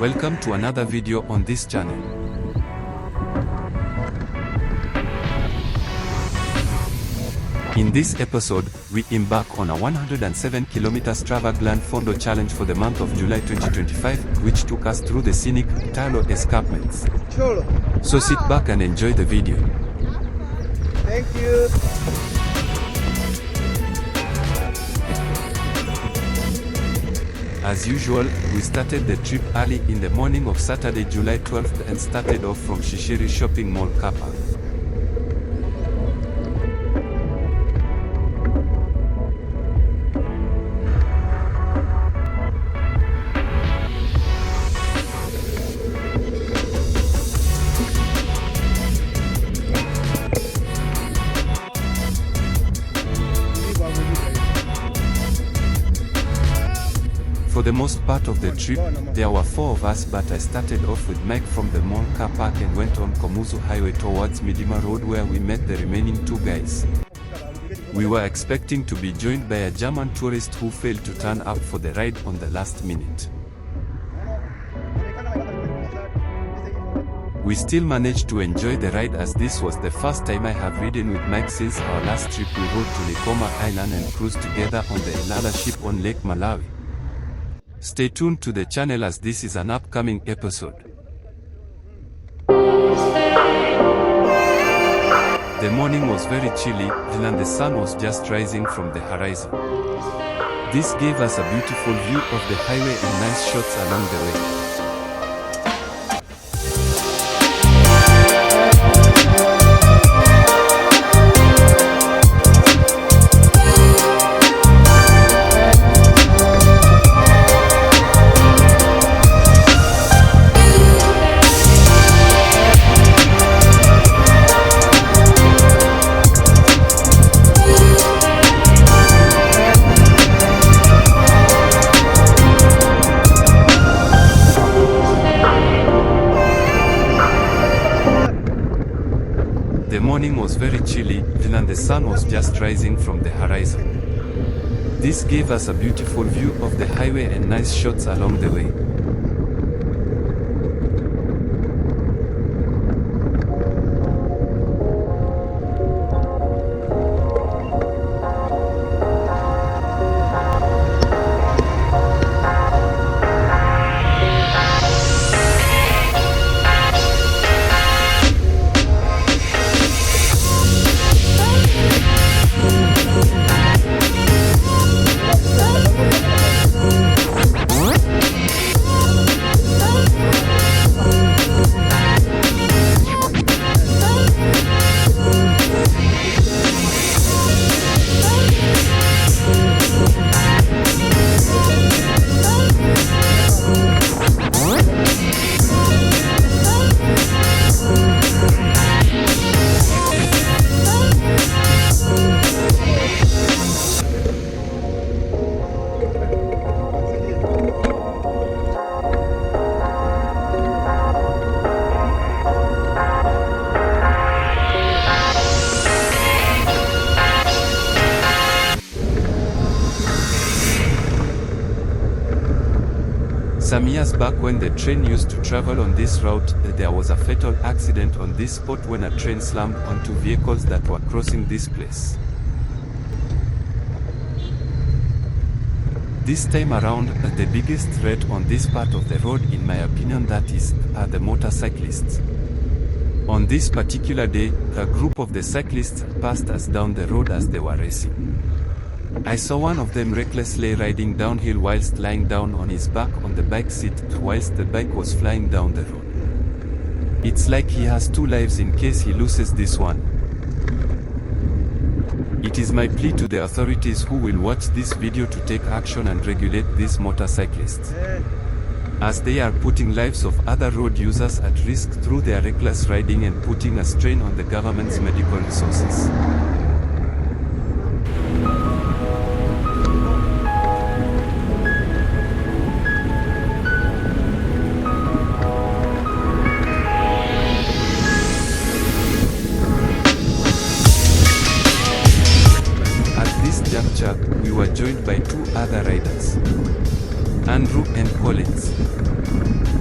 Welcome to another video on this channel. In this episode, we embark on a 107-kilometer Strava Glan Fondo challenge for the month of July 2025, which took us through the scenic Thyolo escarpments. So sit back and enjoy the video. Thank you. As usual, we started the trip early in the morning of Saturday, July 12th and started off from Shishiri Shopping Mall car park. For the most part of the trip, there were 4 of us, but I started off with Mike from the mall car park and went on Komuzu Highway towards Midima Road where we met the remaining 2 guys. We were expecting to be joined by a German tourist who failed to turn up for the ride on the last minute. We still managed to enjoy the ride as this was the first time I have ridden with Mike since our last trip. We rode to Likoma Island and cruised together on the Ilala ship on Lake Malawi. Stay tuned to the channel as this is an upcoming episode. The morning was very chilly, and the sun was just rising from the horizon. This gave us a beautiful view of the highway and nice shots along the way. The morning was very chilly, and the sun was just rising from the horizon. This gave us a beautiful view of the highway and nice shots along the way. Some years back, when the train used to travel on this route, there was a fatal accident on this spot when a train slammed onto vehicles that were crossing this place. This time around, the biggest threat on this part of the road, in my opinion, are the motorcyclists. On this particular day, a group of the cyclists passed us down the road as they were racing. I saw one of them recklessly riding downhill whilst lying down on his back on the bike seat whilst the bike was flying down the road. It's like he has 2 lives in case he loses this one. It is my plea to the authorities who will watch this video to take action and regulate these motorcyclists, as they are putting lives of other road users at risk through their reckless riding and putting a strain on the government's medical resources. juncture, we were joined by 2 other riders. Andrew and Collins.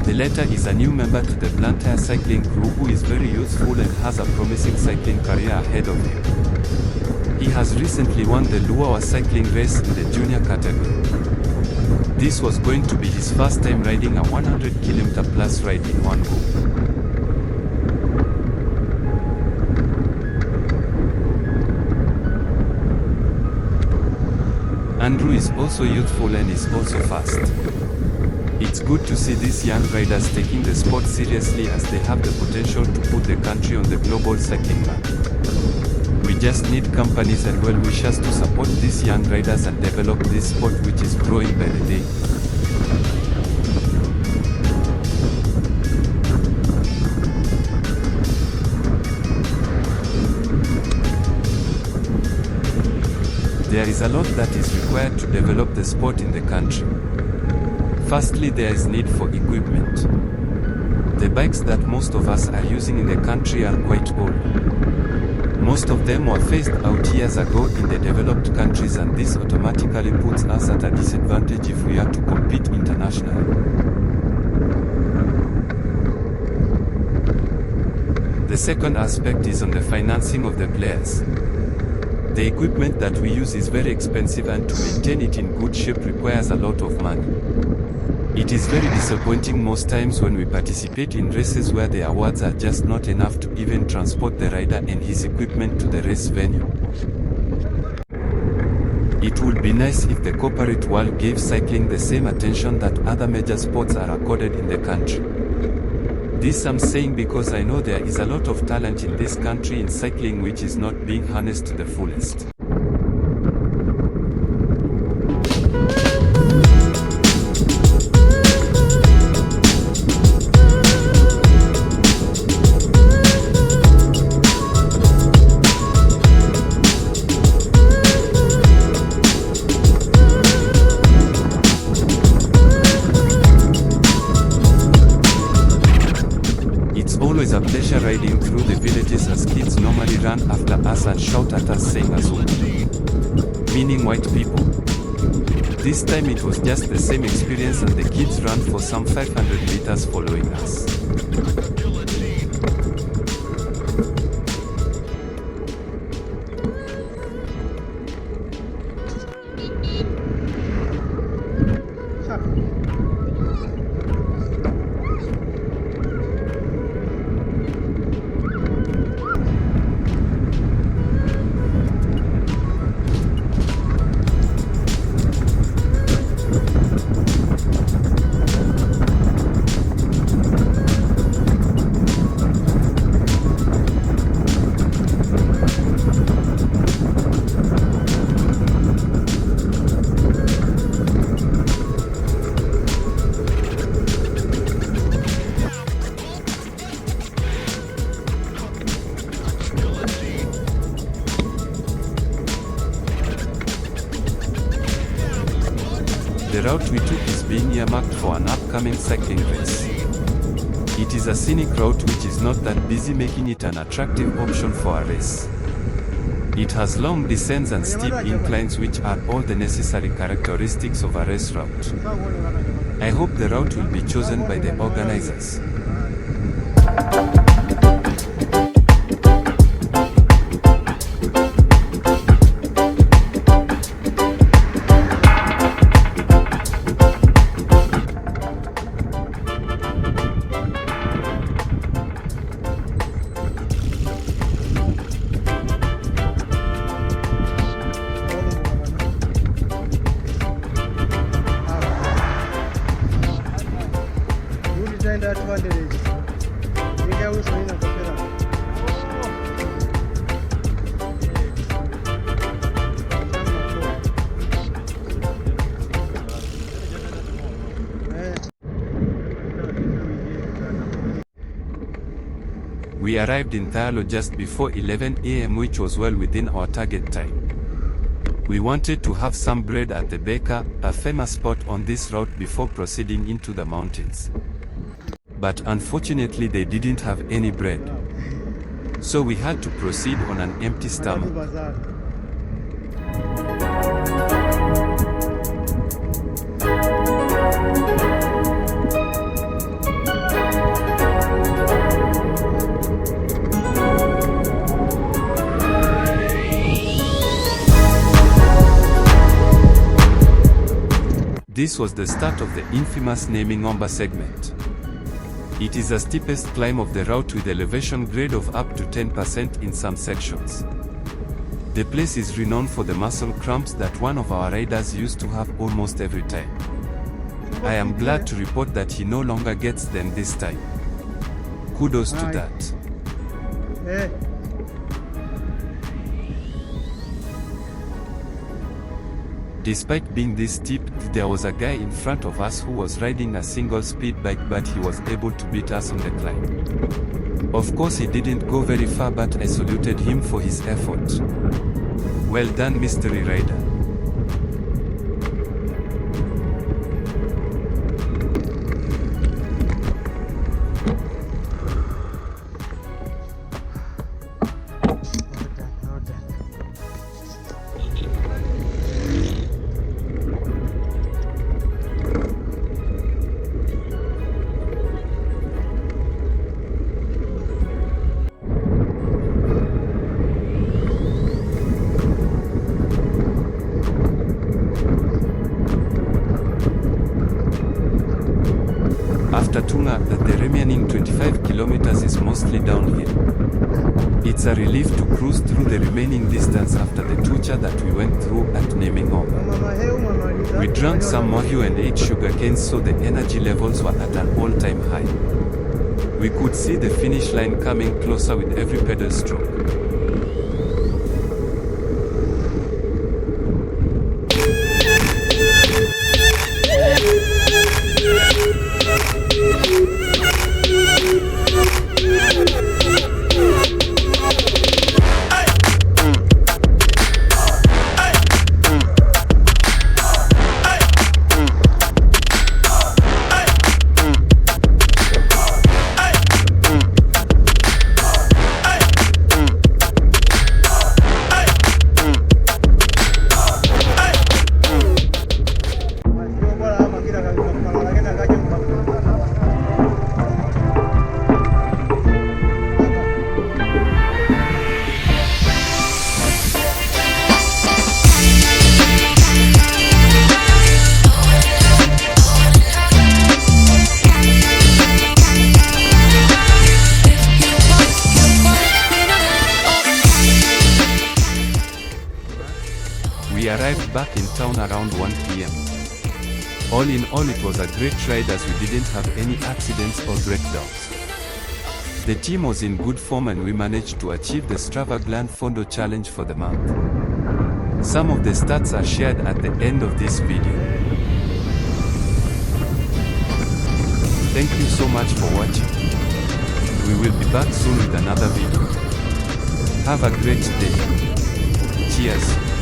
The latter is a new member to the Blantyre cycling crew who is very youthful and has a promising cycling career ahead of him. He has recently won the Luawa cycling race in the junior category. This was going to be his first time riding a 100km plus ride in one go. Andrew is also youthful and is also fast. It's good to see these young riders taking the sport seriously as they have the potential to put the country on the global cycling map. We just need companies and well-wishers to support these young riders and develop this sport which is growing by the day. There is a lot that is required to develop the sport in the country. Firstly, there is need for equipment. The bikes that most of us are using in the country are quite old. Most of them were phased out years ago in the developed countries, and this automatically puts us at a disadvantage if we are to compete internationally. The second aspect is on the financing of the players. The equipment that we use is very expensive, and to maintain it in good shape requires a lot of money. It is very disappointing most times when we participate in races where the awards are just not enough to even transport the rider and his equipment to the race venue. It would be nice if the corporate world gave cycling the same attention that other major sports are accorded in the country. This I'm saying because I know there is a lot of talent in this country in cycling which is not being harnessed to the fullest. Always a pleasure riding through the villages as kids normally run after us and shout at us saying Azul, meaning white people. This time it was just the same experience and the kids ran for some 500 meters following us. The route we took is being earmarked for an upcoming cycling race. It is a scenic route which is not that busy, making it an attractive option for a race. It has long descents and steep inclines which are all the necessary characteristics of a race route. I hope the route will be chosen by the organizers. We arrived in Thyolo just before 11 AM, which was well within our target time. We wanted to have some bread at the baker, a famous spot on this route, before proceeding into the mountains. But unfortunately they didn't have any bread. So we had to proceed on an empty stomach. This was the start of the infamous Namingomba segment. It is the steepest climb of the route with elevation grade of up to 10% in some sections. The place is renowned for the muscle cramps that one of our riders used to have almost every time. I am glad to report that he no longer gets them this time. Kudos to that. Despite being this steep, there was a guy in front of us who was riding a single-speed bike, but he was able to beat us on the climb. Of course he didn't go very far, but I saluted him for his effort. Well done, mystery rider. After Tunga, the remaining 25 kilometers is mostly downhill. It's a relief to cruise through the remaining distance after the torture that we went through at Namingomba. We drank some mahio and ate sugar canes, so the energy levels were at an all-time high. We could see the finish line coming closer with every pedal stroke. We arrived back in town around 1 p.m. All in all, it was a great ride as we didn't have any accidents or breakdowns. The team was in good form and we managed to achieve the Strava Glan Fondo challenge for the month. Some of the stats are shared at the end of this video. Thank you so much for watching. We will be back soon with another video. Have a great day. Cheers.